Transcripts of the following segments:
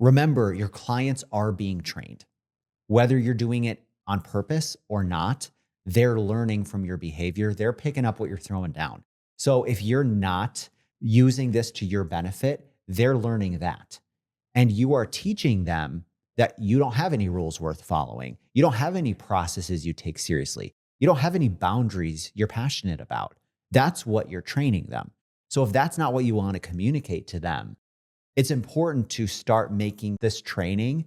Remember, your clients are being trained. Whether you're doing it on purpose or not, they're learning from your behavior. They're picking up what you're throwing down. So if you're not using this to your benefit, they're learning that. And you are teaching them that you don't have any rules worth following. You don't have any processes you take seriously. You don't have any boundaries you're passionate about. That's what you're training them. So if that's not what you want to communicate to them, it's important to start making this training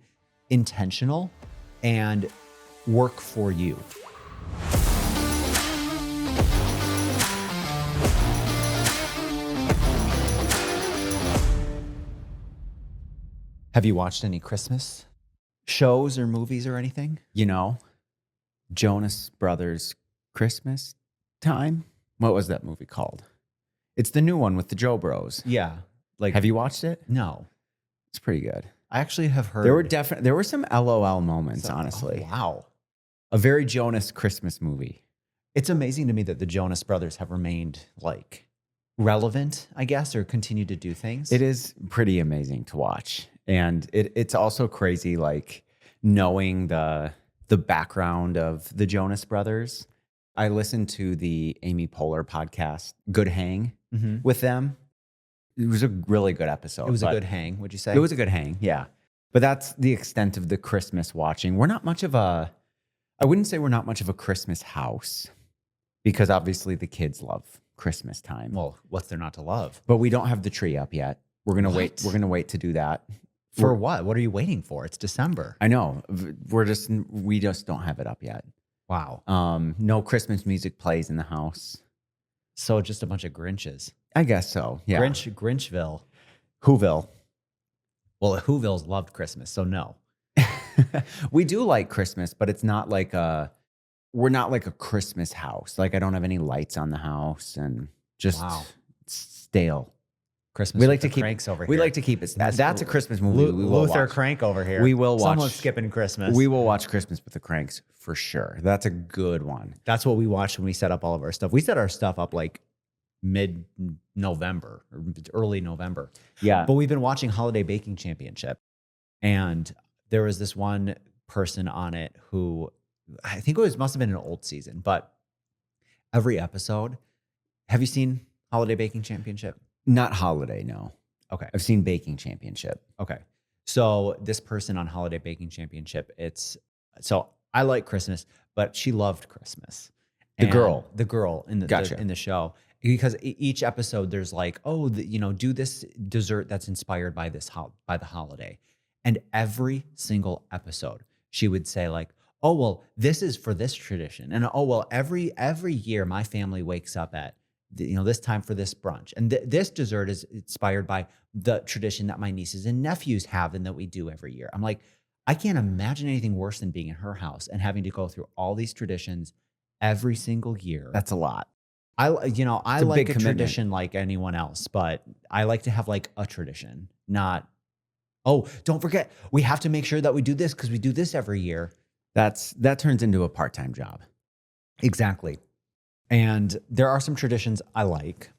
intentional and work for you. Have you watched any Christmas shows or movies or anything? You know, Jonas Brothers Christmas time? What was that movie called? It's the new one with the Joe Bros. Yeah. Have you watched it? No. It's pretty good. I actually have heard. There were some LOL moments, honestly. Oh, wow. A very Jonas Christmas movie. It's amazing to me that the Jonas Brothers have remained relevant, I guess, or continue to do things. It is pretty amazing to watch. And it's also crazy, knowing the background of the Jonas Brothers. I listened to the Amy Poehler podcast, Good Hang, with them. It was a really good episode. It was a good hang, would you say? It was a good hang, yeah. But that's the extent of the Christmas watching. I wouldn't say we're not much of a Christmas house, because obviously the kids love Christmas time. Well, what's there not to love? But we don't have the tree up yet. We're gonna wait. We're gonna wait to do that. For what? What are you waiting for? It's December. I know. We just don't have it up yet. Wow. No Christmas music plays in the house. So just a bunch of Grinches. I guess so. Yeah. Grinchville. Whoville. Well, Whoville's loved Christmas, so no. We do like Christmas, but it's not we're not like a Christmas house. I don't have any lights on the house and just stale. Christmas. We like to keep Cranks over here. We like to keep it. That's a Christmas movie. Luther Crank over here. We will watch. Someone's skipping Christmas. We will watch Christmas with the Cranks for sure. That's a good one. That's what we watched when we set up all of our stuff. We set our stuff up mid-November or early November. Yeah. But we've been watching Holiday Baking Championship. And there was this one person on it who, I think must have been an old season, but every episode, have you seen Holiday Baking Championship? Not Holiday, no. Okay. I've seen Baking Championship. Okay. So this person on Holiday Baking Championship, so I like Christmas, but she loved Christmas. The girl in the show. Because each episode there's do this dessert that's inspired by by the holiday. And every single episode she would say oh, well, this is for this tradition. And oh, well, every year my family wakes up at this time for this brunch. And this dessert is inspired by the tradition that my nieces and nephews have and that we do every year. I'm like, I can't imagine anything worse than being in her house and having to go through all these traditions every single year. That's a lot. I like a tradition like anyone else, but I like to have a tradition, not, oh, don't forget, we have to make sure that we do this because we do this every year. That turns into a part-time job. Exactly. And there are some traditions I like.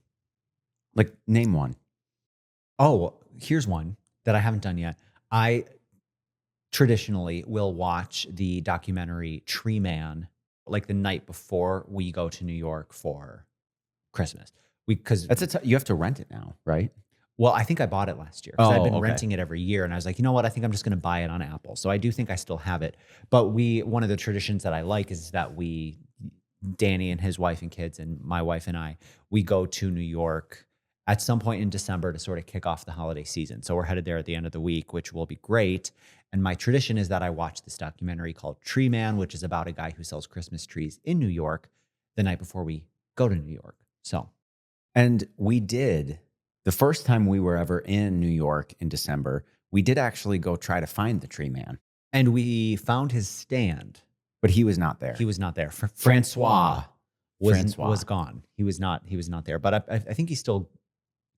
Name one. Oh, here's one that I haven't done yet. I traditionally will watch the documentary Tree Man the night before we go to New York for Christmas. Because you have to rent it now, right? Well, I think I bought it last year because I've been renting it every year. And I was like, you know what? I think I'm just going to buy it on Apple. So I do think I still have it. But one of the traditions that I like is that Danny and his wife and kids and my wife and I, we go to New York at some point in December to sort of kick off the holiday season. So we're headed there at the end of the week, which will be great. And my tradition is that I watch this documentary called Tree Man, which is about a guy who sells Christmas trees in New York the night before we go to New York. And we did, the first time we were ever in New York in December, we did actually go try to find the Tree Man. And we found his stand. But he was not there. He was not there. Francois was gone. He was not there. But I think he still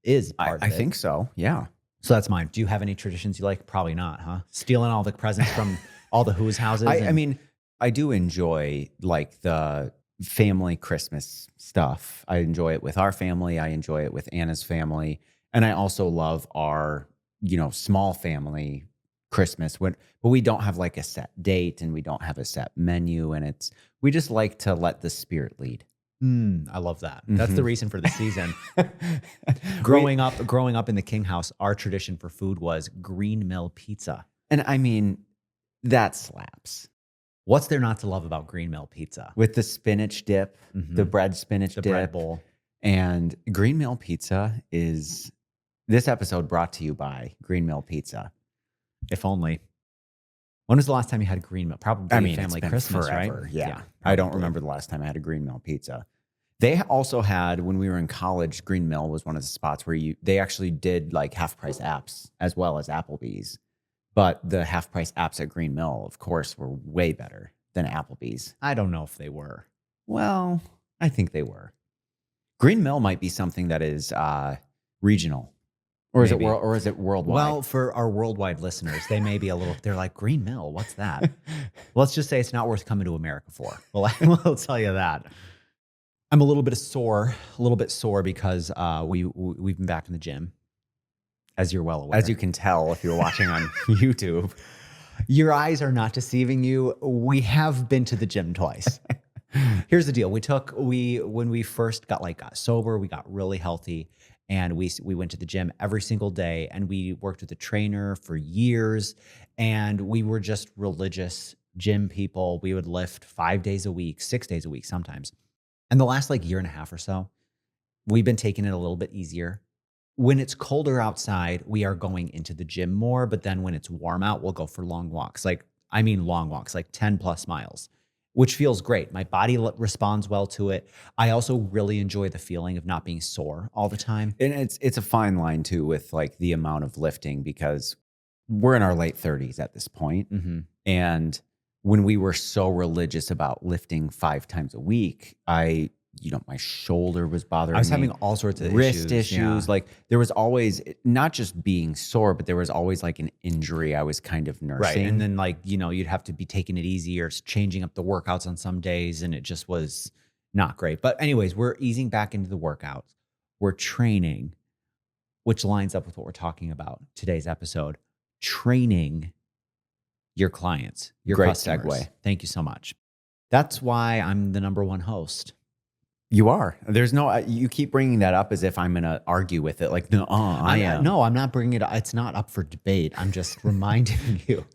is part of it. I think so, yeah. So that's mine. Do you have any traditions you like? Probably not, huh? Stealing all the presents from all the Who's houses? I mean, I do enjoy the family Christmas stuff. I enjoy it with our family. I enjoy it with Anna's family. And I also love our, small family Christmas, but we don't have like a set date and we don't have a set menu, and we just like to let the spirit lead. I love that. That's the Mhm. reason for the season. We Growing up in the King house, our tradition for food was green mill pizza. and I mean, that slaps. What's there not to love about green mill pizza? With the spinach dip, the Mhm. bread spinach The dip, bread bowl. and Green Mill Pizza is this episode brought to you by Green Mill Pizza. If only. When was the last time you had green mill? Probably It's family been Christmas, forever. right? Yeah. I don't probably. remember the last time I had a Green Mill Pizza. They also had, when we were in college, Green Mill was one of the spots where they actually did like half price apps as well as Applebee's. But the half price apps at Green Mill, of course, were way better than Applebee's. I don't know if they were. Well, I think they were. Green Mill might be something that is regional, or is it Maybe. or is it worldwide? Well, for our worldwide listeners, they may be a little, they're like, green mill, what's that? Let's just say it's not worth coming to America for. Well, we'll tell you that. I'm a little bit sore because we've been back in the gym, as you're well aware. as you can tell if you're watching on YouTube. Your eyes are not deceiving you. We have been to the gym twice. Here's the deal. When we first got sober, we got really healthy, and we went to the gym every single day, and we worked with a trainer for years, and we were just religious gym people. We would lift 5 days a week, 6 days a week sometimes. And the last year and a half or so, we've been taking it a little bit easier. When it's colder outside, we are going into the gym more, but then when it's warm out, we'll go for long walks. Long walks, like 10 plus miles, which feels great. My body responds well to it. I also really enjoy the feeling of not being sore all the time. And it's a fine line too with like the amount of lifting, because we're in our late 30s at this point. Mm-hmm. And when we were so religious about lifting 5 times a week, my shoulder was bothering me. I was having all sorts of wrist issues. Yeah. Like there was always not just being sore, but there was always like an injury I was kind of nursing. Right. And then you'd have to be taking it easy or changing up the workouts on some days. And it just was not great. But anyways, we're easing back into the workouts. We're training, which lines up with what we're talking about today's episode. Training your clients, your Great customers. segue. Thank you so much. That's why I'm the number one host. You are. There's no. You keep bringing that up as if I'm going to argue with it. Like, no, I am. No, I'm not bringing it up. It's not up for debate. I'm just reminding you.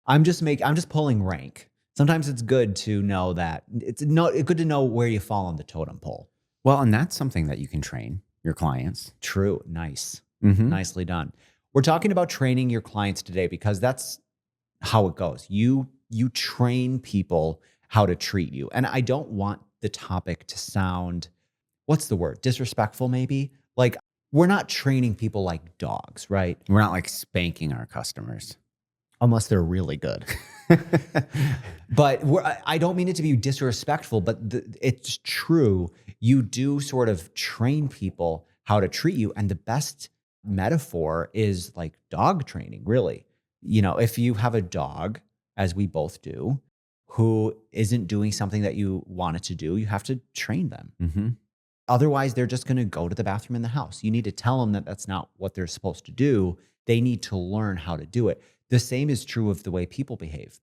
I'm just pulling rank. Sometimes it's good to know that it's good to know where you fall on the totem pole. Well, and that's something that you can train your clients. True. Nice. Mm-hmm. Nicely done. We're talking about training your clients today because that's how it goes. You train people how to treat you. And I don't want the topic to sound, what's the word? Disrespectful, maybe? Like, we're not training people like dogs, right? We're not like spanking our customers. Unless they're really good. But I don't mean it to be disrespectful, but it's true. You do sort of train people how to treat you. And the best metaphor is like dog training, really. If you have a dog, as we both do, who isn't doing something that you want it to do, you have to train them. Mm-hmm. Otherwise, they're just going to go to the bathroom in the house. You need to tell them that that's not what they're supposed to do. They need to learn how to do it. The same is true of the way people behave.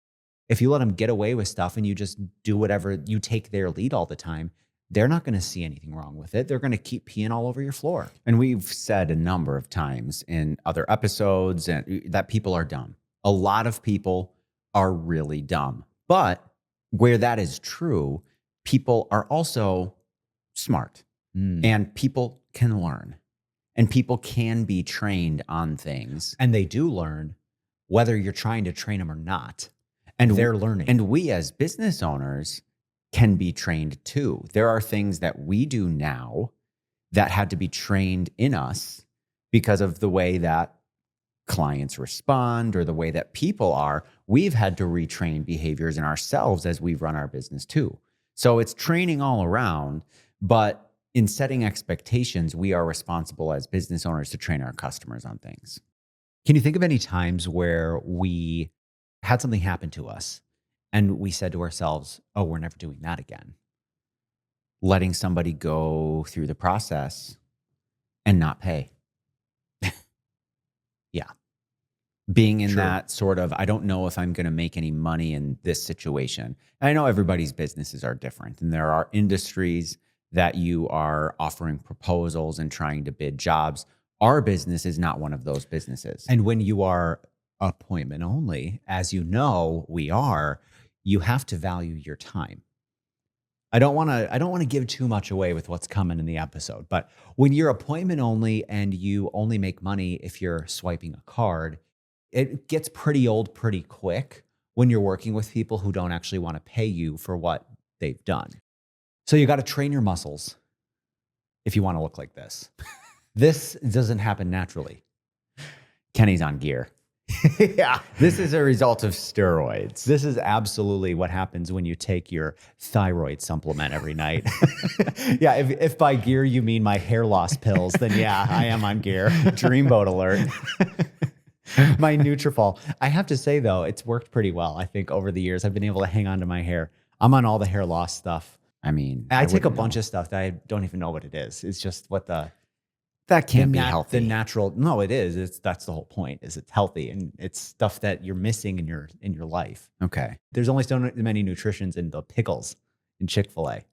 If you let them get away with stuff and you just do whatever, you take their lead all the time, they're not going to see anything wrong with it. They're going to keep peeing all over your floor. And we've said a number of times in other episodes that people are dumb. A lot of people are really dumb. But where that is true, people are also smart. And people can learn. And people can be trained on things. And they do learn, whether you're trying to train them or not. And they're learning. And we as business owners can be trained too. There are things that we do now that had to be trained in us because of the way that clients respond or the way that people are. We've had to retrain behaviors in ourselves as we've run our business too. So it's training all around, but in setting expectations, we are responsible as business owners to train our customers on things. Can you think of any times where we had something happen to us and we said to ourselves, oh, we're never doing that again? Letting somebody go through the process and not pay. Yeah. being in True. that sort of, I don't know if I'm going to make any money in this situation. And I know everybody's businesses are different, and there are industries that you are offering proposals and trying to bid jobs. Our business is not one of those businesses. And when you are appointment only, as you know, we are, you have to value your time. I don't want to give too much away with what's coming in the episode, but when you're appointment only and you only make money if you're swiping a card, it gets pretty old pretty quick when you're working with people who don't actually want to pay you for what they've done. So you got to train your muscles if you want to look like this. This doesn't happen naturally. Kenny's on gear. Yeah. This is a result of steroids. This is absolutely what happens when you take your thyroid supplement every night. Yeah, if by gear you mean my hair loss pills, then yeah, I am on gear. Dreamboat alert. My Nutrafol. I have to say though, it's worked pretty well. I think over the years I've been able to hang on to my hair. I'm on all the hair loss stuff. I mean, I take a wouldn't bunch know. of stuff that I don't even know what it is. It's just what That the can't be healthy. The natural. No, it is. That's the whole point. Is it's healthy and it's stuff that you're missing in your life. Okay. There's only so many nutritions in the pickles in Chick-fil-A.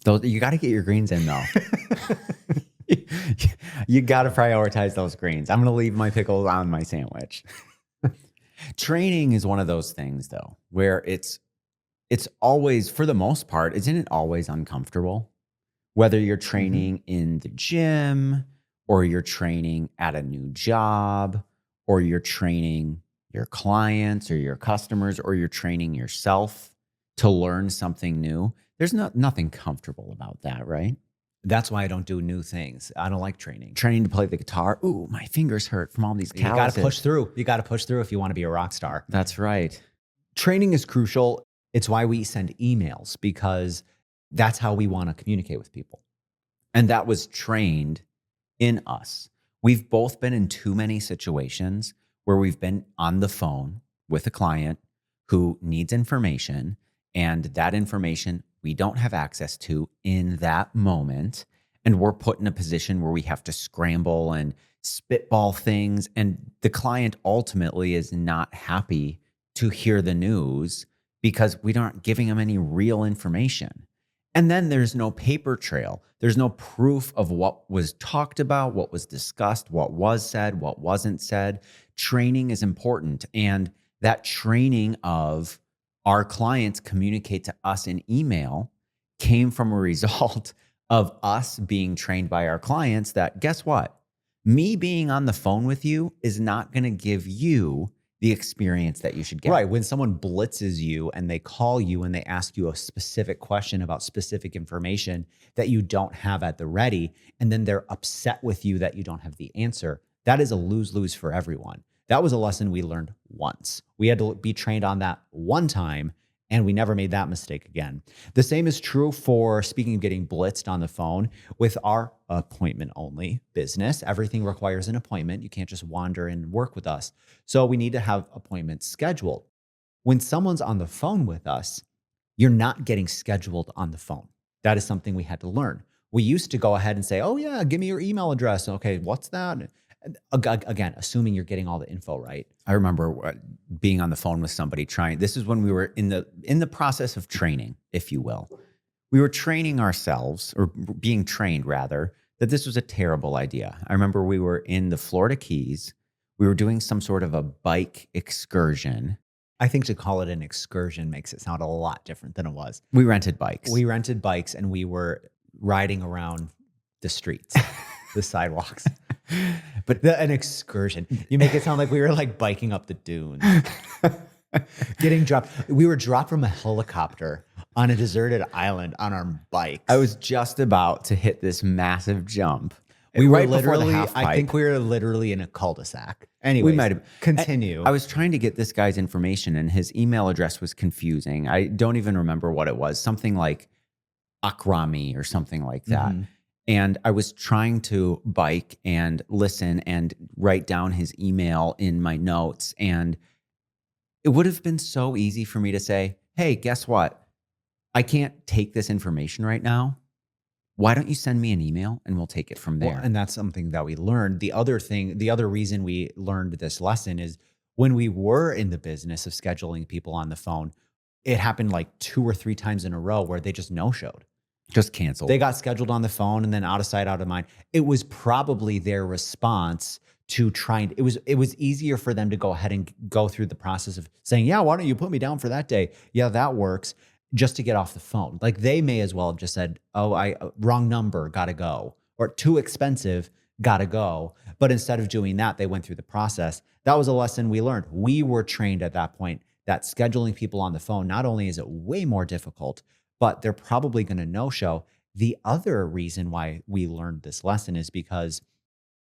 Those, you got to get your greens in though. You got to prioritize those greens. I'm going to leave my pickles on my sandwich. Training is one of those things though, where it's always, for the most part, isn't it always uncomfortable? Whether you're training in the gym or you're training at a new job or you're training your clients or your customers or you're training yourself to learn something new, there's nothing comfortable about that, right? That's why I don't do new things. I don't like training. Training to play the guitar. Ooh, my fingers hurt from all these calluses. You got to push through. You got to push through if you want to be a rock star. That's right. Training is crucial. It's why we send emails, because that's how we want to communicate with people. And that was trained in us. We've both been in too many situations where we've been on the phone with a client who needs information, and that information we don't have access to in that moment. And we're put in a position where we have to scramble and spitball things. And the client ultimately is not happy to hear the news because we aren't giving them any real information. And then there's no paper trail. There's no proof of what was talked about, what was discussed, what was said, what wasn't said. Training is important. And that training of our clients communicate to us in email came from a result of us being trained by our clients that, guess what? Me being on the phone with you is not going to give you the experience that you should get. Right. When someone blitzes you and they call you and they ask you a specific question about specific information that you don't have at the ready, and then they're upset with you that you don't have the answer, that is a lose-lose for everyone. That was a lesson we learned once. We had to be trained on that one time, and we never made that mistake again. The same is true for, speaking of getting blitzed on the phone, with our appointment-only business. Everything requires an appointment. You can't just wander and work with us. So we need to have appointments scheduled. When someone's on the phone with us, you're not getting scheduled on the phone. That is something we had to learn. We used to go ahead and say, oh yeah, give me your email address. Okay, what's that? Again, assuming you're getting all the info right. I remember being on the phone with somebody this is when we were in the process of training, if you will. We were training ourselves, or being trained rather, that this was a terrible idea. I remember we were in the Florida Keys. We were doing some sort of a bike excursion. I think to call it an excursion makes it sound a lot different than it was. We rented bikes. We rented bikes and we were riding around the streets, the sidewalks. But an excursion. You make it sound like we were like biking up the dunes. Getting dropped. We were dropped from a helicopter on a deserted island on our bikes. I was just about to hit this massive jump. We were right before the literally, half I pipe. think we were literally in a cul-de-sac. Anyway, We might have. continue. I was trying to get this guy's information and his email address was confusing. I don't even remember what it was. Something like Akrami or something like that. Mhm. And I was trying to bike and listen and write down his email in my notes. And it would have been so easy for me to say, hey, guess what? I can't take this information right now. Why don't you send me an email and we'll take it from there? Well, and that's something that we learned. The other reason we learned this lesson is When we were in the business of scheduling people on the phone, it happened like 2 or 3 times in a row where they just no-showed. Just canceled. They got scheduled on the phone and then out of sight, out of mind. It was probably their response to trying it was easier for them to go ahead and go through the process of saying, "Yeah, why don't you put me down for that day? Yeah, that works," just to get off the phone. Like, they may as well have just said, "Oh, I wrong number, gotta go," or "Too expensive, gotta go." But instead of doing that, they went through the process. That was a lesson we learned. We were trained at that point that scheduling people on the phone, not only is it way more difficult, but they're probably gonna no-show. The other reason why we learned this lesson is because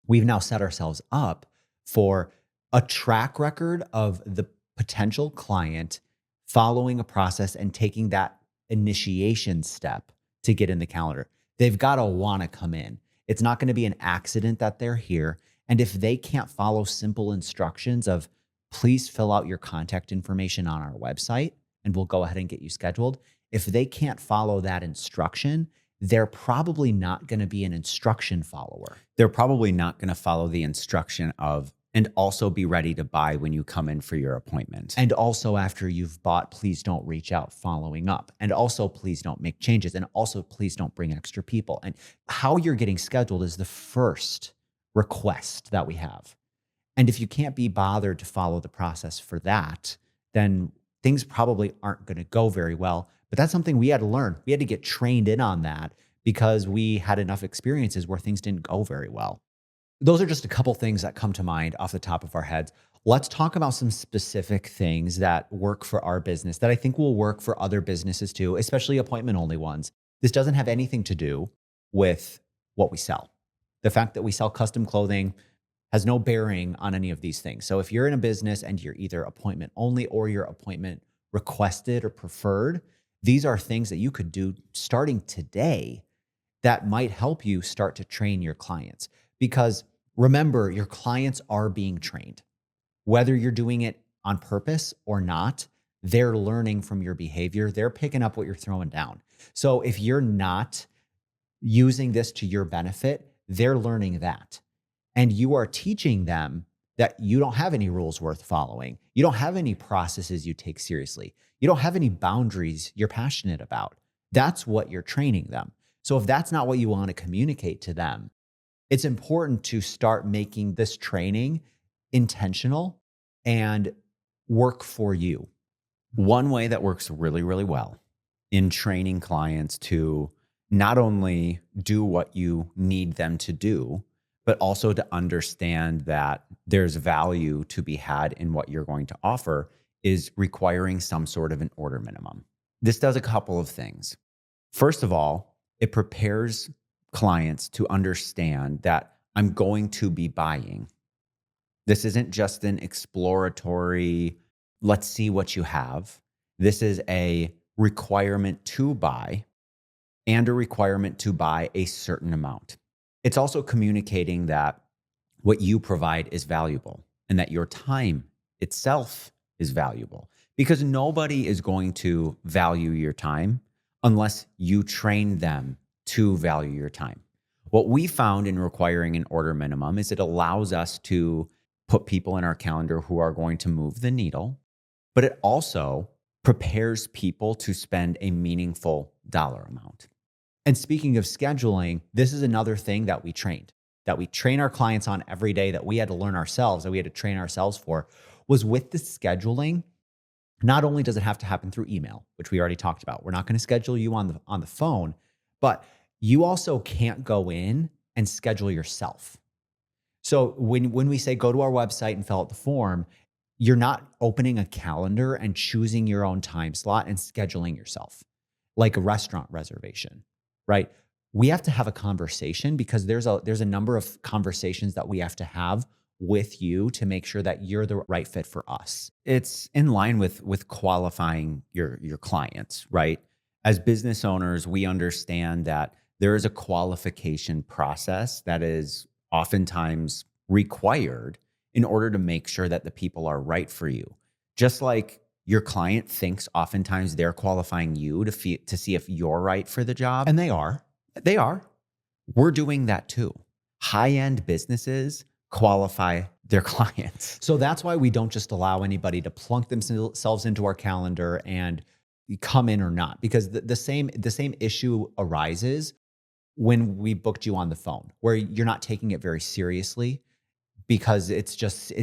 we've now set ourselves up for a track record of the potential client following a process and taking that initiation step to get in the calendar. They've got to want to come in. It's not going to be an accident that they're here. And if they can't follow simple instructions of please fill out your contact information on our website and we'll go ahead and get you scheduled, if they can't follow that instruction, they're probably not going to be an instruction follower. They're probably not going to follow the instruction of, and also be ready to buy when you come in for your appointment. And also, after you've bought, please don't reach out following up. And also, please don't make changes. And also, please don't bring extra people. And how you're getting scheduled is the first request that we have. And if you can't be bothered to follow the process for that, then things probably aren't going to go very well. But that's something we had to learn. We had to get trained in on that because we had enough experiences where things didn't go very well. Those are just a couple things that come to mind off the top of our heads. Let's talk about some specific things that work for our business that I think will work for other businesses too, especially appointment-only ones. This doesn't have anything to do with what we sell. The fact that we sell custom clothing has no bearing on any of these things. So if you're in a business and you're either appointment only or you're appointment requested or preferred, these are things that you could do starting today that might help you start to train your clients. Because remember, your clients are being trained. Whether you're doing it on purpose or not, they're learning from your behavior. They're picking up what you're throwing down. So if you're not using this to your benefit, they're learning that. And you are teaching them that you don't have any rules worth following. You don't have any processes you take seriously. You don't have any boundaries you're passionate about. That's what you're training them. So if that's not what you want to communicate to them, it's important to start making this training intentional and work for you. One way that works really, really well in training clients to not only do what you need them to do, but also to understand that there's value to be had in what you're going to offer is requiring some sort of an order minimum. This does a couple of things. First of all, it prepares clients to understand that I'm going to be buying. This isn't just an exploratory, let's see what you have. This is a requirement to buy and a requirement to buy a certain amount. It's also communicating that what you provide is valuable and that your time itself is valuable, because nobody is going to value your time unless you train them to value your time. What we found in requiring an order minimum is it allows us to put people in our calendar who are going to move the needle, but it also prepares people to spend a meaningful dollar amount. And speaking of scheduling, this is another thing that we train our clients on every day, that we had to learn ourselves, that we had to train ourselves for, was with the scheduling. Not only does it have to happen through email, which we already talked about, we're not going to schedule you on the phone, but you also can't go in and schedule yourself. So when we say go to our website and fill out the form, you're not opening a calendar and choosing your own time slot and scheduling yourself like a restaurant reservation, right? We have to have a conversation, because there's a number of conversations that we have to have with you to make sure that you're the right fit for us. It's in line with qualifying your clients, right? As business owners, we understand that there is a qualification process that is oftentimes required in order to make sure that the people are right for you. Just like your client thinks oftentimes they're qualifying you to see if you're right for the job. And they are. We're doing that too. High-end businesses qualify their clients. So that's why we don't just allow anybody to plunk themselves into our calendar and come in or not, because the same issue arises when we booked you on the phone, where you're not taking it very seriously because it's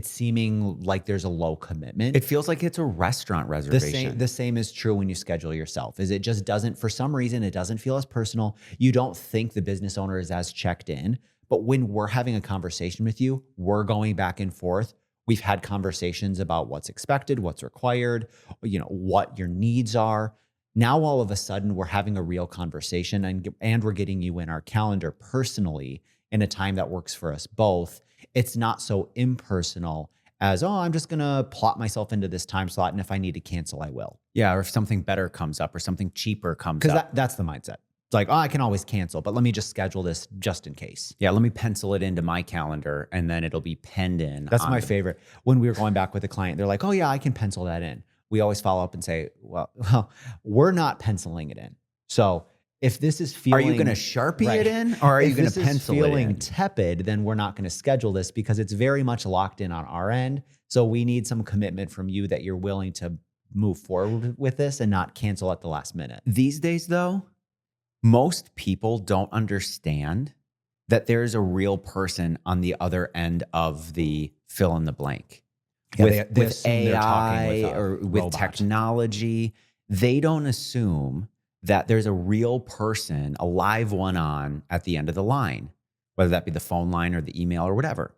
seeming like there's a low commitment. It feels like it's a restaurant reservation. The same is true when you schedule yourself. Is it just doesn't, for some reason, it doesn't feel as personal. You don't think the business owner is as checked in. But when we're having a conversation with you, we're going back and forth. We've had conversations about what's expected, what's required, what your needs are. Now, all of a sudden, we're having a real conversation and we're getting you in our calendar personally in a time that works for us both. It's not so impersonal as, oh, I'm just going to plot myself into this time slot, and if I need to cancel, I will. Yeah, or if something better comes up or something cheaper comes up. Because that's the mindset. It's like, oh, I can always cancel, but let me just schedule this just in case. Yeah, let me pencil it into my calendar, and then it'll be penned in. That's my favorite. When we were going back with a client, they're like, oh, yeah, I can pencil that in. We always follow up and say, well, we're not penciling it in. So if this is feeling... Are you going to Sharpie it in, or are you going to pencil it in? If feeling tepid, then we're not going to schedule this because it's very much locked in on our end. So we need some commitment from you that you're willing to move forward with this and not cancel at the last minute. These days, though, most people don't understand that there's a real person on the other end of the fill in the blank. Yeah, with AI talking with or with robot. technology, they don't assume that there's a real person, a live one on at the end of the line, whether that be the phone line or the email or whatever.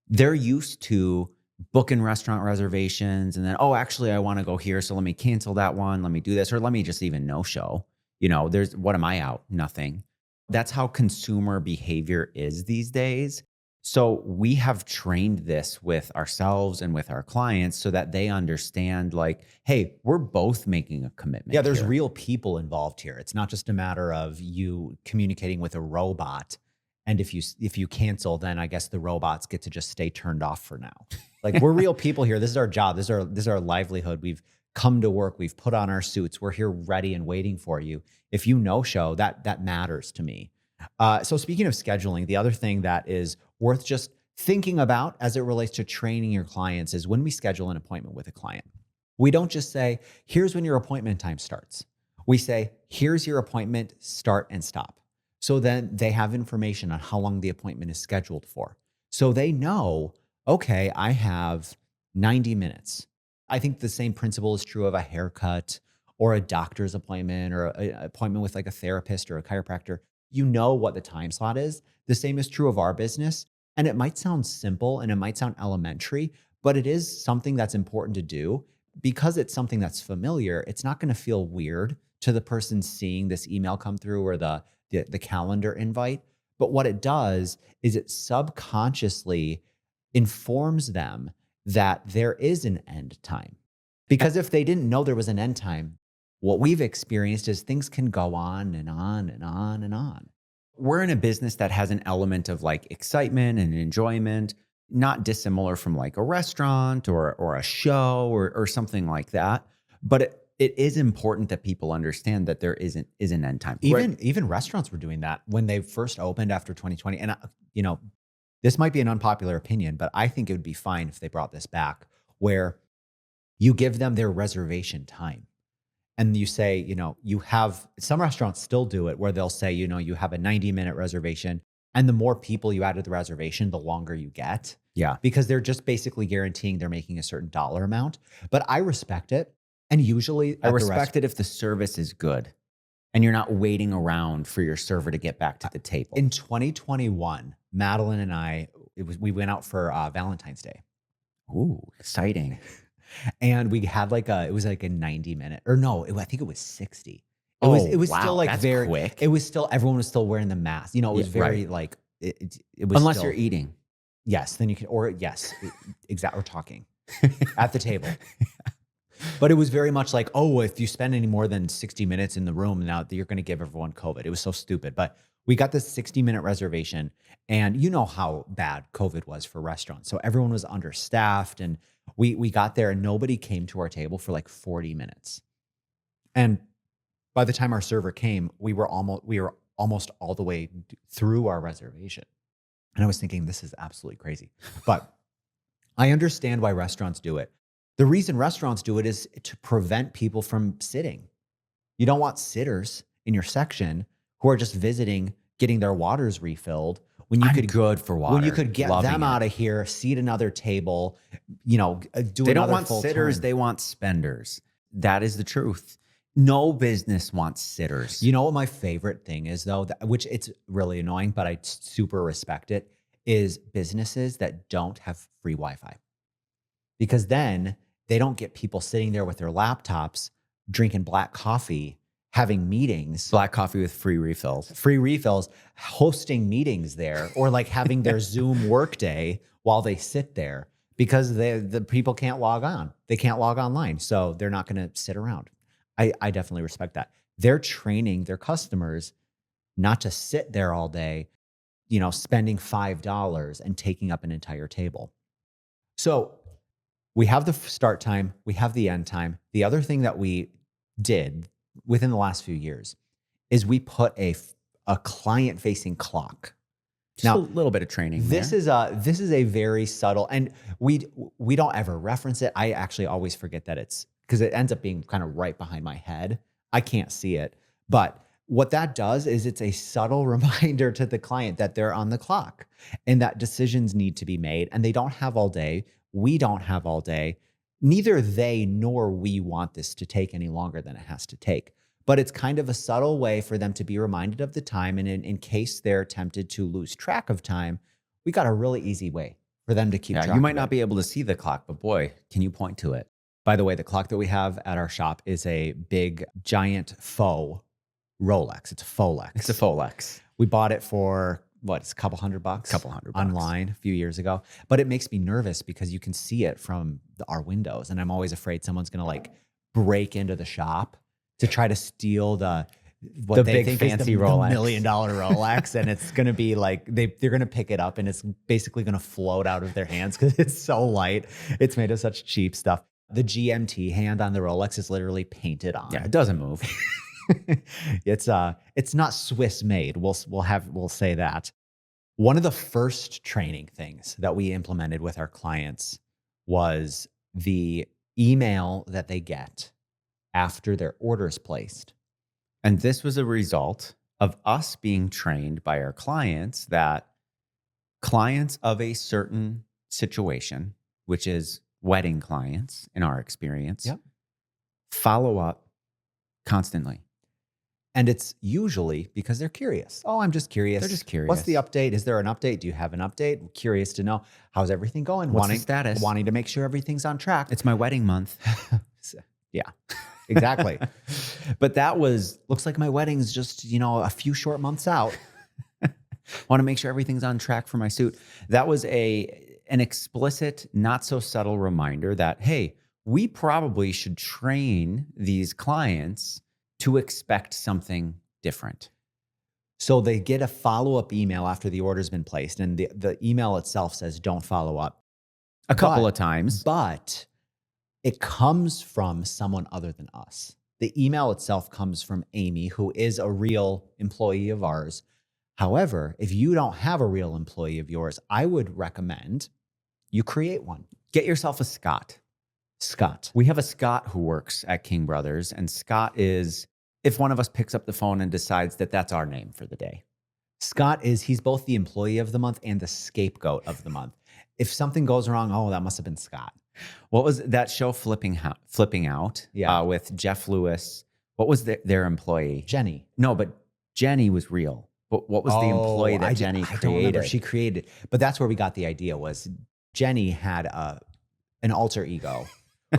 They're used to booking restaurant reservations and then, oh, actually, I want to go here, so let me cancel that one. Let me do this, or let me just even no show. What am I out? Nothing. That's how consumer behavior is these days. So we have trained this with ourselves and with our clients so that they understand, like, hey, we're both making a commitment. Yeah, there's here. real people involved here. It's not just a matter of you communicating with a robot. And if you cancel, then I guess the robots get to just stay turned off for now. Like, we're real people here. This is our job. This is our livelihood. We've come to work. We've put on our suits. We're here ready and waiting for you. If you no-show, that matters to me. So speaking of scheduling, the other thing that is worth just thinking about as it relates to training your clients is when we schedule an appointment with a client, we don't just say, here's when your appointment time starts. We say, here's your appointment start and stop. So then they have information on how long the appointment is scheduled for. So they know, okay, I have 90 minutes. I think the same principle is true of a haircut or a doctor's appointment or an appointment with like a therapist or a chiropractor. You know what the time slot is. The same is true of our business. And it might sound simple and it might sound elementary, but it is something that's important to do because it's something that's familiar. It's not going to feel weird to the person seeing this email come through or the calendar invite. But what it does is it subconsciously informs them that there is an end time. Because if they didn't know there was an end time, what we've experienced is things can go on and on and on and on. We're in a business that has an element of like excitement and enjoyment, not dissimilar from like a restaurant or a show or something like that. But it is important that people understand that there is an end time. Even restaurants were doing that when they first opened after 2020. And this might be an unpopular opinion, but I think it would be fine if they brought this back, where you give them their reservation time. And you say, you have, some restaurants still do it where they'll say, you have a 90-minute reservation. And the more people you add to the reservation, the longer you get. Yeah. Because they're just basically guaranteeing they're making a certain dollar amount. But I respect it. And usually I respect it if the service is good and you're not waiting around for your server to get back to the table. In 2021, Madeline and I, we went out for Valentine's Day. Ooh, exciting. And we had it was like a 90-minute, or no, I think it was 60. It was wow, still like that's very quick. It was still, everyone was still wearing the mask. It was very right. It was unless still, you're eating. Yes, then you can, or yes, exactly, or talking at the table. But it was very much like, oh, if you spend any more than 60 minutes in the room, now you're going to give everyone COVID. It was so stupid. But we got this 60-minute reservation, and you know how bad COVID was for restaurants. So everyone was understaffed, and we got there and nobody came to our table for like 40 minutes. And by the time our server came, we were almost all the way through our reservation. And I was thinking, this is absolutely crazy. But I understand why restaurants do it. The reason restaurants do it is to prevent people from sitting. You don't want sitters in your section who are just visiting, getting their waters refilled when you I'm could good for when you water. could get Loving them it. out of here, seat another table, do They don't another want full sitters, turn. they want spenders. That is the truth. No business wants sitters. You know what my favorite thing is though, which it's really annoying, but I super respect it, is businesses that don't have free Wi-Fi. Because then they don't get people sitting there with their laptops, drinking black coffee, having meetings, Black coffee with free refills. free refills, hosting meetings there, or like having their Zoom workday while they sit there because the people can't log on. They can't log online. So they're not going to sit around. I definitely respect that. They're training their customers not to sit there all day, spending $5 and taking up an entire table. So we have the start time, we have the end time. The other thing that we did within the last few years is we put a client-facing clock. Just Now, a little bit of training this there. is a very subtle, and we don't ever reference it. I actually always forget that it's because it ends up being kind of right behind my head. I can't see it, but what that does is it's a subtle reminder to the client that they're on the clock and that decisions need to be made, and they don't have all day. We don't have all day. Neither they nor we want this to take any longer than it has to take. But it's kind of a subtle way for them to be reminded of the time. And in case they're tempted to lose track of time, we got a really easy way for them to keep track You might of not it. be able to see the clock, but boy, can you point to it? By the way, the clock that we have at our shop is a big, giant faux Rolex. It's a Folex. It's a Folex. We bought it for it's a couple $100 Couple $100 online a few years ago. But it makes me nervous because you can see it from our windows, and I'm always afraid someone's going to like break into the shop to try to steal the The big fancy the Rolex. $1 million Rolex, and it's going to be like they're going to pick it up, and it's basically going to float out of their hands because it's so light. It's made of such cheap stuff. The GMT hand on the Rolex is literally painted on. Yeah, it doesn't move. It's not Swiss made. We'll say that. One of the first training things that we implemented with our clients was the email that they get after their order is placed. And this was a result of us being trained by our clients that clients of a certain situation, which is wedding clients in our experience, Yep. follow up constantly. And it's usually because they're curious. Oh, I'm just curious. They're just curious. What's the update? Is there an update? Do you have an update? I'm curious to know how's everything going. What's the status? Wanting to make sure everything's on track. It's my wedding month. Yeah, exactly. But that was, Looks like my wedding's just, a few short months out. want to make sure everything's on track for my suit. That was an explicit, not so subtle reminder that, hey, we probably should train these clients to expect something different. So they get a follow-up email after the order's been placed, and the email itself says don't follow up. A couple of times. But it comes from someone other than us. The email itself comes from Amy, who is a real employee of ours. However, if you don't have a real employee of yours, I would recommend you create one. Get yourself a Scott. Scott. We have a Scott who works at King Brothers, and Scott is, if one of us picks up the phone and decides that that's our name for the day. Scott he's both the employee of the month and the scapegoat of the month. If something goes wrong, that must have been Scott. What was that show, Flipping Out? Yeah. With Jeff Lewis. What was their employee? Jenny. No, but Jenny was real. But what was the employee that Jenny I created? don't remember if she created, but that's where we got the idea was Jenny had an alter ego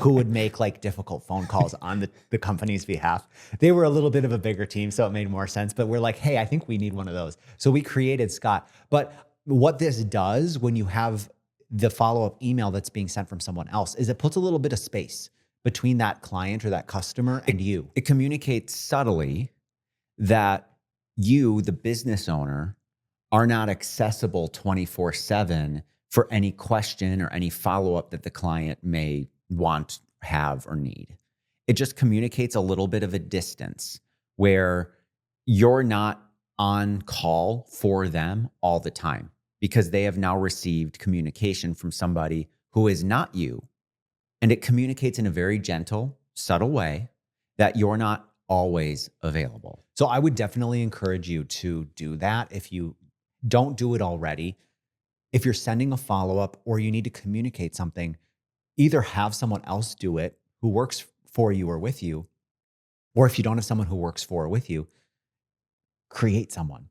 who would make like difficult phone calls on the company's behalf. They were a little bit of a bigger team, so it made more sense. But we're like, hey, I think we need one of those. So we created Scott. But what this does when you have the follow-up email that's being sent from someone else is it puts a little bit of space between that client or that customer and you. It communicates subtly that you, the business owner, are not accessible 24/7 for any question or any follow-up that the client may want, have, or need. It just communicates a little bit of a distance where you're not on call for them all the time because they have now received communication from somebody who is not you. And it communicates in a very gentle, subtle way that you're not always available. So I would definitely encourage you to do that if you don't do it already. If you're sending a follow-up or you need to communicate something, either have someone else do it who works for you or with you, or if you don't have someone who works for or with you, create someone,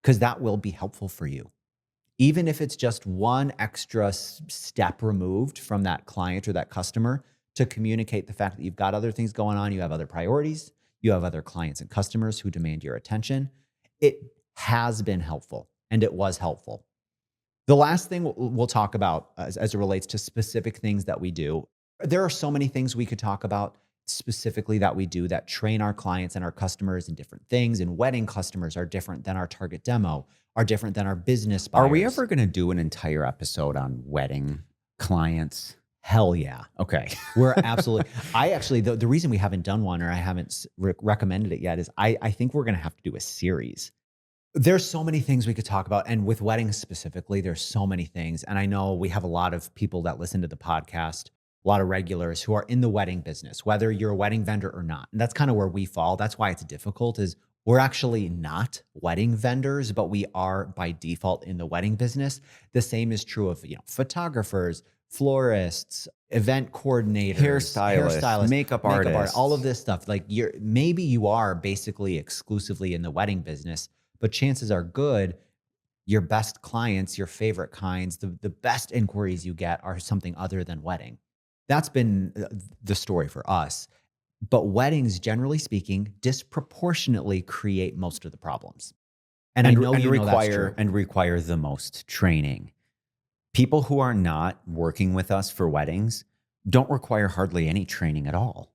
because that will be helpful for you. Even if it's just one extra step removed from that client or that customer to communicate the fact that you've got other things going on, you have other priorities, you have other clients and customers who demand your attention. It has been helpful, and it was helpful. The last thing we'll talk about as it relates to specific things that we do, there are so many things we could talk about specifically that we do that train our clients and our customers in different things. And wedding customers are different than our target demo, are different than our business buyers. Are we ever going to do an entire episode on wedding clients? Hell yeah. Okay. We're absolutely, I actually, the reason we haven't done one or I haven't recommended it yet is I think we're going to have to do a series. There's so many things we could talk about. And with weddings specifically, there's so many things. And I know we have a lot of people that listen to the podcast, a lot of regulars who are in the wedding business, whether you're a wedding vendor or not. And that's kind of where we fall. That's why it's difficult is we're actually not wedding vendors, but we are by default in the wedding business. The same is true of, photographers, florists, event coordinators, hairstylists, makeup artists, all of this stuff. Like maybe you are basically exclusively in the wedding business, but chances are good your best clients, your favorite kinds, the best inquiries you get are something other than wedding. That's been the story for us. But weddings, generally speaking, disproportionately create most of the problems. And I know you know that's true. And require the most training. People who are not working with us for weddings don't require hardly any training at all.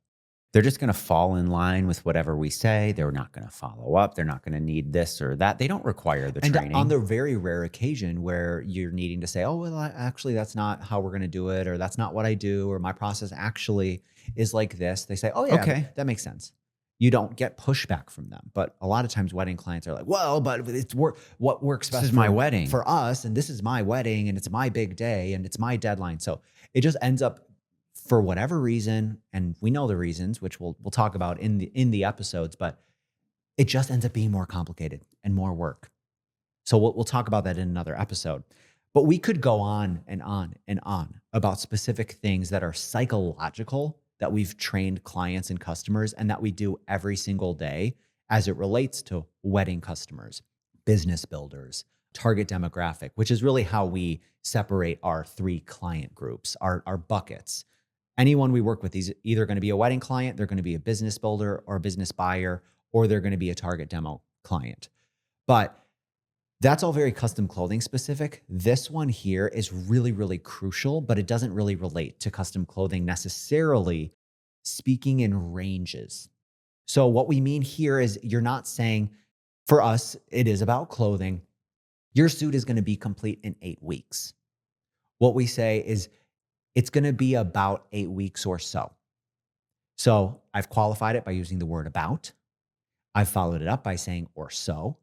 They're just going to fall in line with whatever we say. They're not going to follow up. They're not going to need this or that. They don't require the training. And on the very rare occasion where you're needing to say, oh, well, actually, that's not how we're going to do it, or that's not what I do, or my process actually is like this. They say, oh, yeah, okay, that makes sense. You don't get pushback from them. But a lot of times wedding clients are like, well, but it's what works best is my wedding for us. And this is my wedding and it's my big day and it's my deadline. So it just ends up, for whatever reason, and we know the reasons, which we'll talk about in the episodes, but it just ends up being more complicated and more work. So we'll talk about that in another episode. But we could go on and on and on about specific things that are psychological that we've trained clients and customers and that we do every single day as it relates to wedding customers, business builders, target demographic, which is really how we separate our three client groups, our buckets. Anyone we work with is either going to be a wedding client, they're going to be a business builder or a business buyer, or they're going to be a target demo client. But that's all very custom clothing specific. This one here is really, really crucial, but it doesn't really relate to custom clothing necessarily, speaking in ranges. So what we mean here is you're not saying, for us, it is about clothing. Your suit is going to be complete in 8 weeks. What we say is, it's going to be about 8 weeks or so. So I've qualified it by using the word about. I've followed it up by saying or so.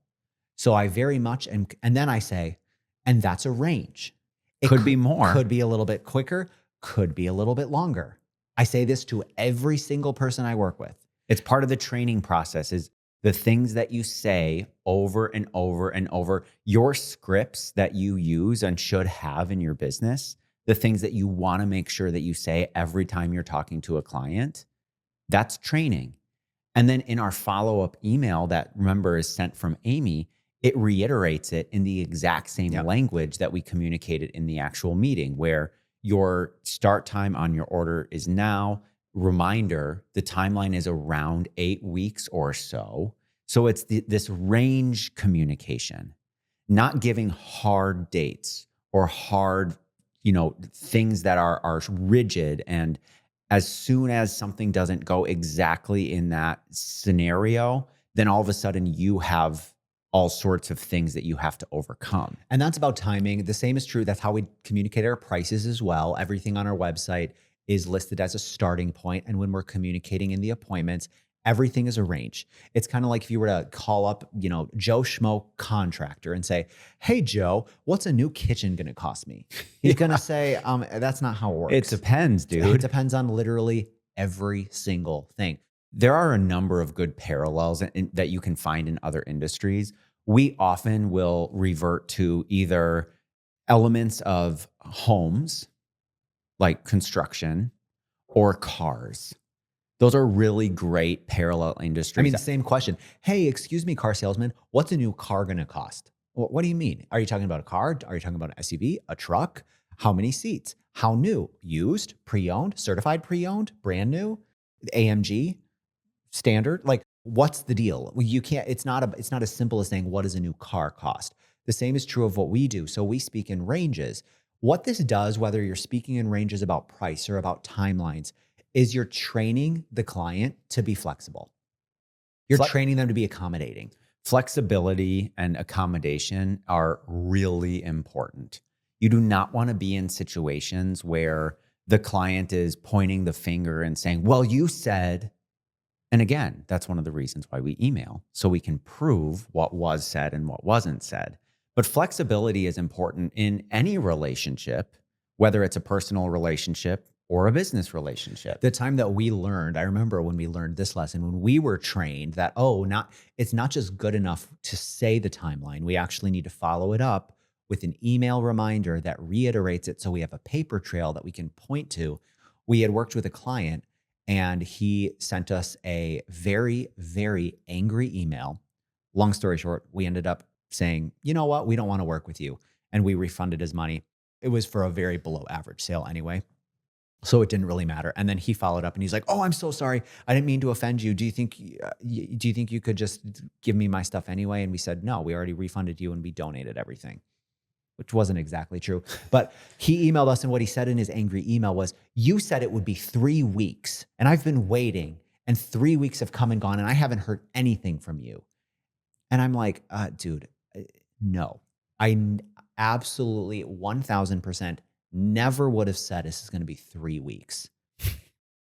So I very much, and then I say, and that's a range. It could be more. Could be a little bit quicker, could be a little bit longer. I say this to every single person I work with. It's part of the training process is the things that you say over and over and over, your scripts that you use and should have in your business, the things that you want to make sure that you say every time you're talking to a client, that's training. And then in our follow-up email that, remember, is sent from Amy, it reiterates it in the exact same language that we communicated in the actual meeting, where your start time on your order is now. Reminder, the timeline is around 8 weeks or so. So it's this range communication, not giving hard dates or hard things that are rigid. And as soon as something doesn't go exactly in that scenario, then all of a sudden you have all sorts of things that you have to overcome. And that's about timing. The same is true. That's how we communicate our prices as well. Everything on our website is listed as a starting point. And when we're communicating in the appointments, Everything is a range. It's kind of like if you were to call up, Joe Schmo contractor and say, "Hey Joe, what's a new kitchen going to cost me?" He's going to say, "That's not how it works." It depends, It dude. depends on literally every single thing. There are a number of good parallels that you can find in other industries. We often will revert to either elements of homes, like construction, or cars. Those are really great parallel industries. I mean, the same question. "Hey, excuse me, car salesman, what's a new car going to cost?" What do you mean? Are you talking about a car? Are you talking about an SUV, a truck? How many seats? How new? Used, pre-owned, certified pre-owned, brand new, AMG, standard? Like, what's the deal? Well, you can't, it's not as simple as saying, what does a new car cost? The same is true of what we do. So we speak in ranges. What this does, whether you're speaking in ranges about price or about timelines, is you're training the client to be flexible. You're training them to be accommodating. Flexibility and accommodation are really important. You do not want to be in situations where the client is pointing the finger and saying, "Well, you said," and again, that's one of the reasons why we email, so we can prove what was said and what wasn't said. But flexibility is important in any relationship, whether it's a personal relationship or a business relationship. The time that we learned, I remember when we learned this lesson, when we were trained that, it's not just good enough to say the timeline. We actually need to follow it up with an email reminder that reiterates it so we have a paper trail that we can point to. We had worked with a client and he sent us a very, very angry email. Long story short, we ended up saying, "You know what? We don't want to work with you." And we refunded his money. It was for a very below average sale anyway. So it didn't really matter. And then he followed up and he's like, "Oh, I'm so sorry. I didn't mean to offend you. Do you think you could just give me my stuff anyway?" And we said, "No, we already refunded you and we donated everything," which wasn't exactly true. But he emailed us and what he said in his angry email was, "You said it would be 3 weeks and I've been waiting and 3 weeks have come and gone and I haven't heard anything from you." And I'm like, dude, no, absolutely 1000% never would have said this is going to be 3 weeks.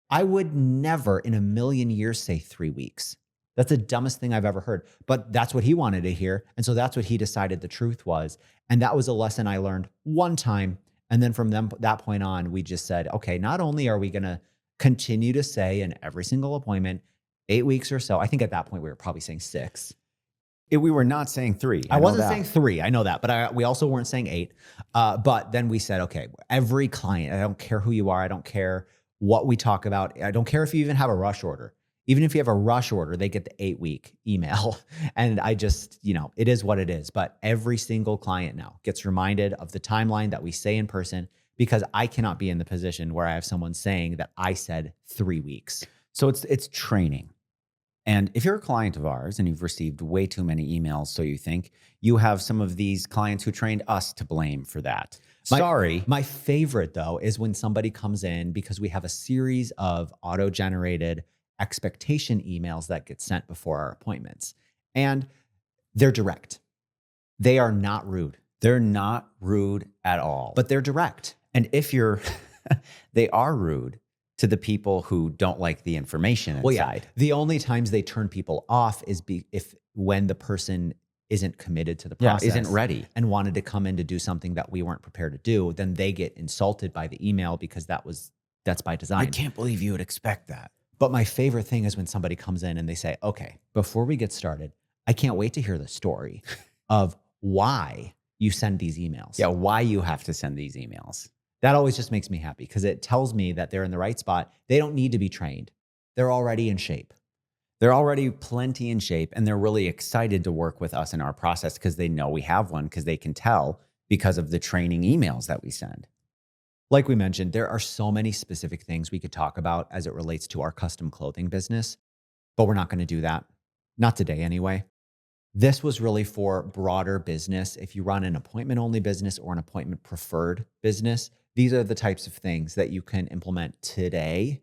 I would never in a million years say 3 weeks. That's the dumbest thing I've ever heard. But that's what he wanted to hear. And so that's what he decided the truth was. And that was a lesson I learned one time. And then from that point on, we just said, okay, not only are we going to continue to say in every single appointment, 8 weeks or so. I think at that point we were probably saying 6. We were not saying 3. I wasn't saying 3. I know that, but we also weren't saying 8. But then we said, okay, every client, I don't care who you are. I don't care what we talk about. I don't care if you even have a rush order. Even if you have a rush order, they get the 8-week email. And I just, it is what it is. But every single client now gets reminded of the timeline that we say in person, because I cannot be in the position where I have someone saying that I said 3 weeks. So it's training. And if you're a client of ours and you've received way too many emails, so you think, you have some of these clients who trained us to blame for that. Sorry. My favorite, though, is when somebody comes in, because we have a series of auto-generated expectation emails that get sent before our appointments. And they're direct. They are not rude. They're not rude at all. But they're direct. And if they are rude to the people who don't like the information inside. Well, yeah. The only times they turn people off is when the person isn't committed to the process, isn't ready, and wanted to come in to do something that we weren't prepared to do. Then they get insulted by the email because that's by design. I can't believe you would expect that. But my favorite thing is when somebody comes in and they say, "Okay, before we get started, I can't wait to hear the story of why you send these emails." Yeah, why you have to send these emails. That always just makes me happy because it tells me that they're in the right spot. They don't need to be trained. They're already in shape. They're already plenty in shape, and they're really excited to work with us in our process because they know we have one, because they can tell because of the training emails that we send. Like we mentioned, there are so many specific things we could talk about as it relates to our custom clothing business, but we're not going to do that. Not today anyway. This was really for broader business. If you run an appointment-only business or an appointment-preferred business, these are the types of things that you can implement today,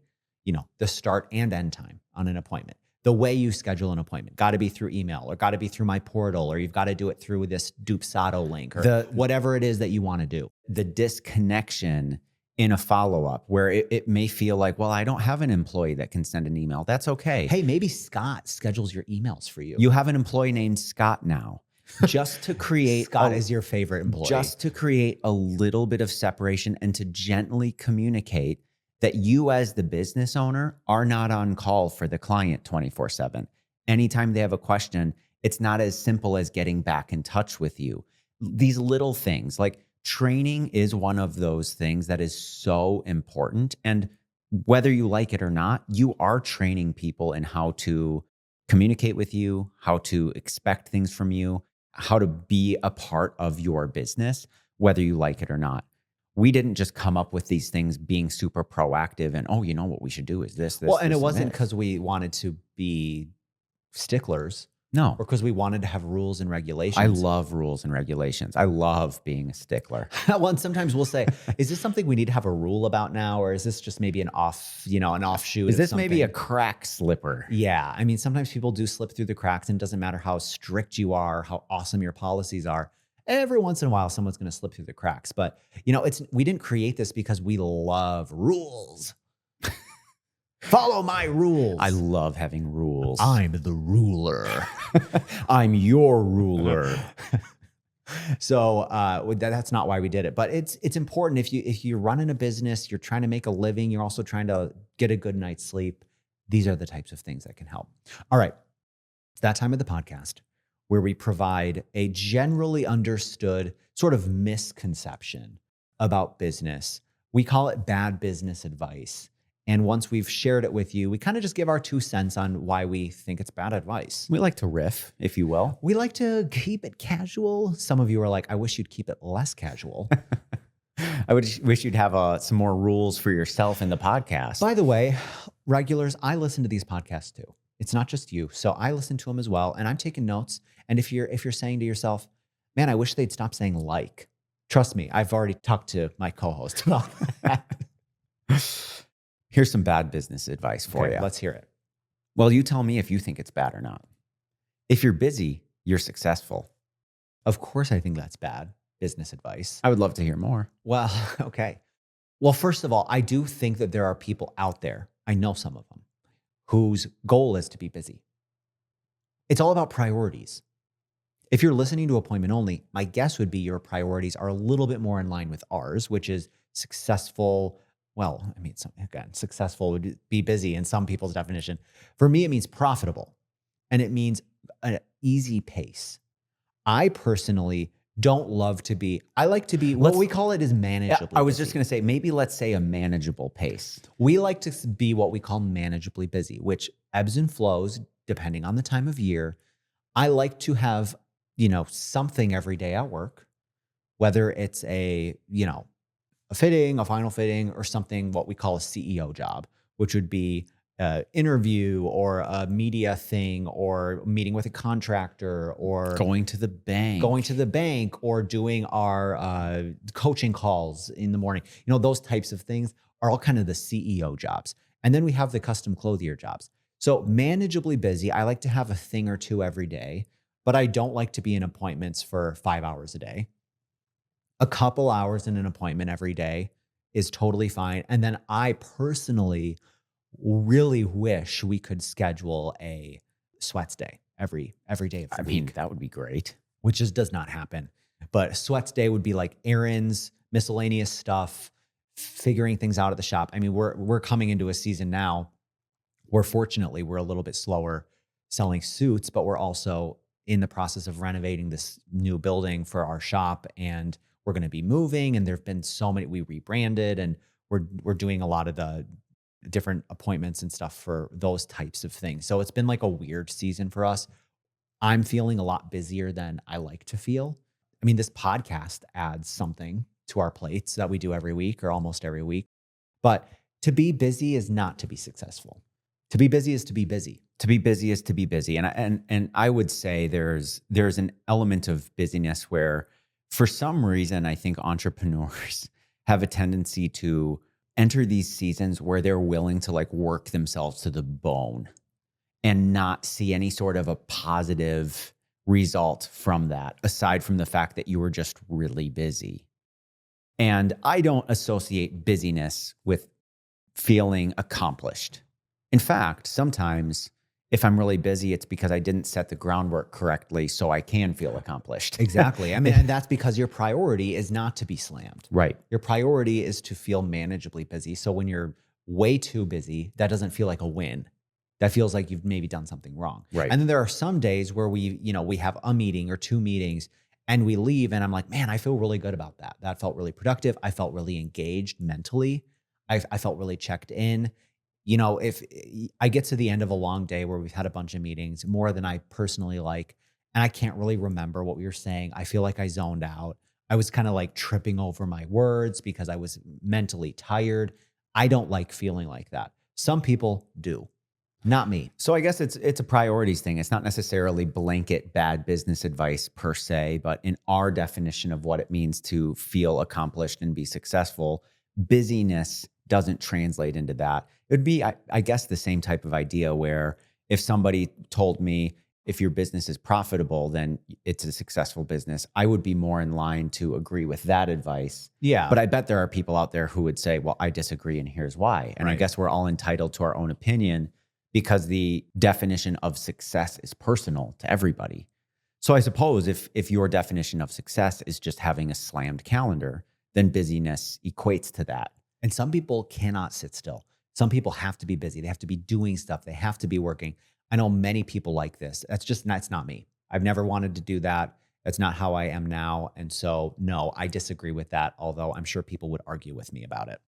the start and end time on an appointment. The way you schedule an appointment, got to be through email or got to be through my portal, or you've got to do it through this Dupsado link or whatever it is that you want to do. The disconnection in a follow-up where it may feel like, well, I don't have an employee that can send an email. That's okay. Hey, maybe Scott schedules your emails for you. You have an employee named Scott now. Just to create Scott is your favorite employee. Just to create a little bit of separation and to gently communicate that you as the business owner are not on call for the client 24/7. Anytime they have a question, it's not as simple as getting back in touch with you. These little things, like training is one of those things that is so important. And whether you like it or not, you are training people in how to communicate with you, how to expect things from you, how to be a part of your business, whether you like it or not. We didn't just come up with these things being super proactive and, oh, you know what we should do is this. Well, and this, it wasn't this. because we wanted to be sticklers No, or because we wanted to have rules and regulations. I love rules and regulations. I love being a stickler. Well, and sometimes we'll say, is this something we need to have a rule about now? Or is this just maybe an offshoot? Is of this maybe a something? crack slipper? Yeah. I mean, sometimes people do slip through the cracks, and it doesn't matter how strict you are, how awesome your policies are. Every once in a while, someone's going to slip through the cracks. But, we didn't create this because we love rules. Follow my rules. I love having rules. I'm the ruler. I'm your ruler. So that's not why we did it, but it's important if you're running a business, you're trying to make a living, you're also trying to get a good night's sleep. These are the types of things that can help. All right, it's that time of the podcast where we provide a generally understood sort of misconception about business. We call it bad business advice. And once we've shared it with you, we kind of just give our 2 cents on why we think it's bad advice. We like to riff, if you will. We like to keep it casual. Some of you are like, I wish you'd keep it less casual. I wish you'd have some more rules for yourself in the podcast. By the way, regulars, I listen to these podcasts too. It's not just you. So I listen to them as well. And I'm taking notes. And if you're saying to yourself, man, I wish they'd stop saying like, trust me, I've already talked to my co-host about that. Here's some bad business advice for you. Let's hear it. Well, you tell me if you think it's bad or not. If you're busy, you're successful. Of course, I think that's bad business advice. I would love to hear more. Well, okay. Well, first of all, I do think that there are people out there, I know some of them, whose goal is to be busy. It's all about priorities. If you're listening to Appointment Only, my guess would be your priorities are a little bit more in line with ours, which is successful. Well, I mean, successful would be busy in some people's definition. For me, it means profitable, and it means an easy pace. I personally don't love to be, I like to be, what we call it is manageably I was busy. just going to say, maybe let's say a manageable pace. We like to be what we call manageably busy, which ebbs and flows depending on the time of year. I like to have, something every day at work, whether it's a fitting, a final fitting, or something what we call a CEO job, which would be an interview or a media thing or meeting with a contractor or Going to the bank. Or doing our coaching calls in the morning. Those types of things are all kind of the CEO jobs. And then we have the custom clothier jobs. So manageably busy, I like to have a thing or two every day, but I don't like to be in appointments for 5 hours a day. A couple hours in an appointment every day is totally fine. And then I personally really wish we could schedule a sweats day every day of the week. That would be great. Which just does not happen. But sweats day would be like errands, miscellaneous stuff, figuring things out at the shop. I mean, we're coming into a season now where fortunately we're a little bit slower selling suits, but we're also in the process of renovating this new building for our shop, and we're going to be moving. And there've been so many, we rebranded, and we're doing a lot of the different appointments and stuff for those types of things. So it's been like a weird season for us. I'm feeling a lot busier than I like to feel. I mean, this podcast adds something to our plates that we do every week or almost every week. But to be busy is not to be successful. To be busy is to be busy. To be busy is to be busy. And I would say there's an element of busyness where for some reason, I think entrepreneurs have a tendency to enter these seasons where they're willing to like work themselves to the bone and not see any sort of a positive result from that, aside from the fact that you were just really busy. And I don't associate busyness with feeling accomplished. In fact, sometimes if I'm really busy, it's because I didn't set the groundwork correctly so I can feel accomplished. Exactly. I mean, and that's because your priority is not to be slammed. Right. Your priority is to feel manageably busy. So when you're way too busy, that doesn't feel like a win. That feels like you've maybe done something wrong. Right. And then there are some days where we have a meeting or two meetings and we leave and I'm like, man, I feel really good about that. That felt really productive. I felt really engaged mentally. I felt really checked in. If I get to the end of a long day where we've had a bunch of meetings, more than I personally like, and I can't really remember what we were saying, I feel like I zoned out. I was kind of like tripping over my words because I was mentally tired. I don't like feeling like that. Some people do, not me. So I guess it's a priorities thing. It's not necessarily blanket bad business advice per se, but in our definition of what it means to feel accomplished and be successful, busyness doesn't translate into that. It would be, I guess, the same type of idea where if somebody told me if your business is profitable, then it's a successful business, I would be more in line to agree with that advice. Yeah. But I bet there are people out there who would say, well, I disagree and here's why. And I Right. guess we're all entitled to our own opinion because the definition of success is personal to everybody. So I suppose if your definition of success is just having a slammed calendar, then busyness equates to that. And some people cannot sit still. Some people have to be busy. They have to be doing stuff. They have to be working. I know many people like this. That's not me. I've never wanted to do that. That's not how I am now. And so, no, I disagree with that, although I'm sure people would argue with me about it.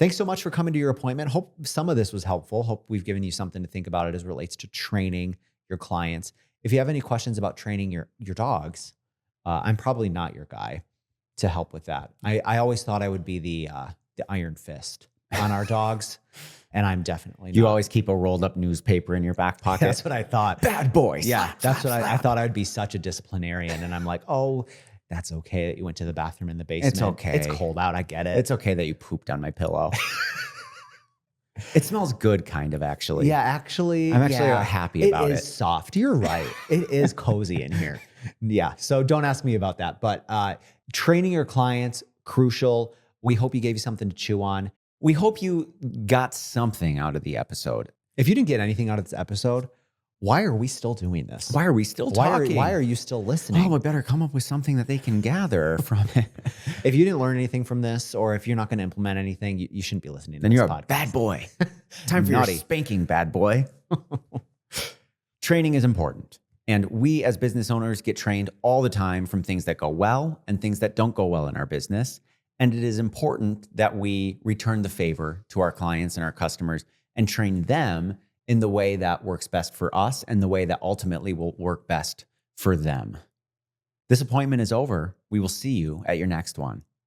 Thanks so much for coming to your appointment. Hope some of this was helpful. Hope we've given you something to think about it as it relates to training your clients. If you have any questions about training your dogs, I'm probably not your guy to help with that. I always thought I would be the iron fist on our dogs, and I'm definitely not. You always keep a rolled up newspaper in your back pocket. That's what I thought. Bad boy. Yeah, Slap, that's slap, what I slap. thought. I'd be such a disciplinarian, and I'm like, oh, that's okay that you went to the bathroom in the basement. It's okay. It's cold out. I get it. It's okay that you pooped on my pillow. It smells good, kind of, actually. Yeah, actually, I'm actually yeah, happy about It is soft. You're right. It is cozy in here. Yeah. So don't ask me about that. But training your clients, crucial. We hope you gave you something to chew on. We hope you got something out of the episode. If you didn't get anything out of this episode, why are we still doing this? Why are we still talking? Why are you still listening? Oh, we better come up with something that they can gather from it. If you didn't learn anything from this, or if you're not going to implement anything, you shouldn't be listening to Then this you're podcast. a bad boy. Time for Naughty. your spanking, bad boy. Training is important. And we as business owners get trained all the time from things that go well and things that don't go well in our business. And it is important that we return the favor to our clients and our customers and train them in the way that works best for us and the way that ultimately will work best for them. This appointment is over. We will see you at your next one.